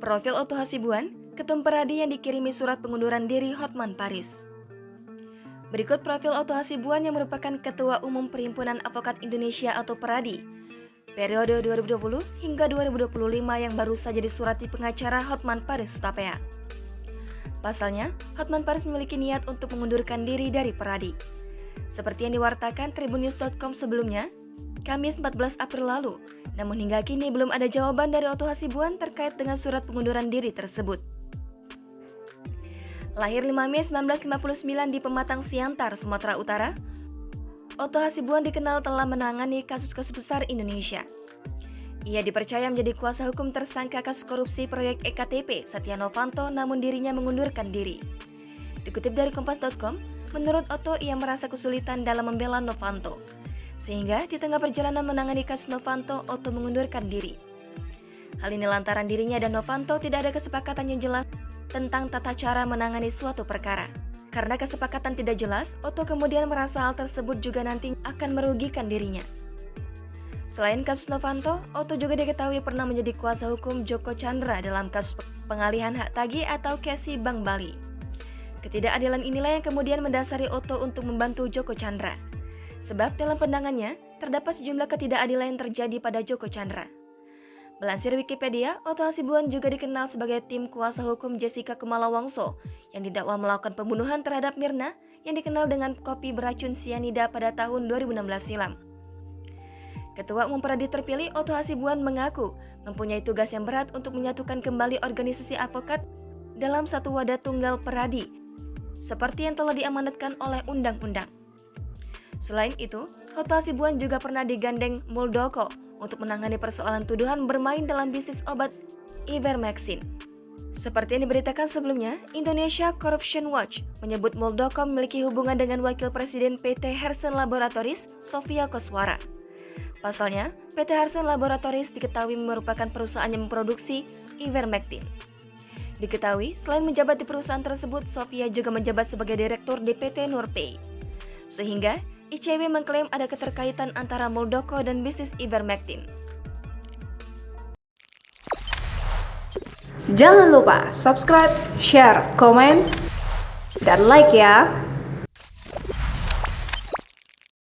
Profil Otto Hasibuan, Ketum Peradi yang dikirimi surat pengunduran diri Hotman Paris. Berikut profil Otto Hasibuan yang merupakan Ketua Umum Perhimpunan Advokat Indonesia atau Peradi, periode 2020 hingga 2025 yang baru saja disurati pengacara Hotman Paris Hutapea. Pasalnya, Hotman Paris memiliki niat untuk mengundurkan diri dari Peradi. Seperti yang diwartakan tribunnews.com sebelumnya, Kamis 14 April lalu, namun hingga kini belum ada jawaban dari Otto Hasibuan terkait dengan surat pengunduran diri tersebut. Lahir 5 Mei 1959 di Pematang Siantar, Sumatera Utara, Otto Hasibuan dikenal telah menangani kasus-kasus besar Indonesia. Ia dipercaya menjadi kuasa hukum tersangka kasus korupsi proyek EKTP Setia Novanto, namun dirinya mengundurkan diri. Dikutip dari Kompas.com, menurut Otto ia merasa kesulitan dalam membela Novanto, sehingga di tengah perjalanan menangani kasus Novanto, Otto mengundurkan diri. Hal ini lantaran dirinya dan Novanto tidak ada kesepakatan yang jelas tentang tata cara menangani suatu perkara. Karena kesepakatan tidak jelas, Otto kemudian merasa hal tersebut juga nanti akan merugikan dirinya. Selain kasus Novanto, Otto juga diketahui pernah menjadi kuasa hukum Joko Chandra dalam kasus pengalihan hak tagih atau KESI Bank Bali. Ketidakadilan inilah yang kemudian mendasari Otto untuk membantu Joko Chandra. Sebab dalam pandangannya, terdapat sejumlah ketidakadilan yang terjadi pada Joko Chandra. Melansir Wikipedia, Otto Hasibuan juga dikenal sebagai tim kuasa hukum Jessica Kumala Wongso yang didakwa melakukan pembunuhan terhadap Mirna yang dikenal dengan kopi beracun sianida pada tahun 2016 silam. Ketua Umum Peradi terpilih Otto Hasibuan mengaku mempunyai tugas yang berat untuk menyatukan kembali organisasi advokat dalam satu wadah tunggal Peradi, seperti yang telah diamanatkan oleh undang-undang. Selain itu, Otto Hasibuan juga pernah digandeng Muldoko untuk menangani persoalan tuduhan bermain dalam bisnis obat Ivermectin. Seperti yang diberitakan sebelumnya, Indonesia Corruption Watch menyebut Muldoko memiliki hubungan dengan Wakil Presiden PT Harsen Laboratories, Sofia Koswara. Pasalnya, PT Harsen Laboratories diketahui merupakan perusahaan yang memproduksi Ivermectin. Diketahui, selain menjabat di perusahaan tersebut, Sofia juga menjabat sebagai direktur di PT Nurpay. Sehingga, ICW mengklaim ada keterkaitan antara Muldoko dan bisnis Ivermectin. Jangan lupa subscribe, share, komen, dan like ya!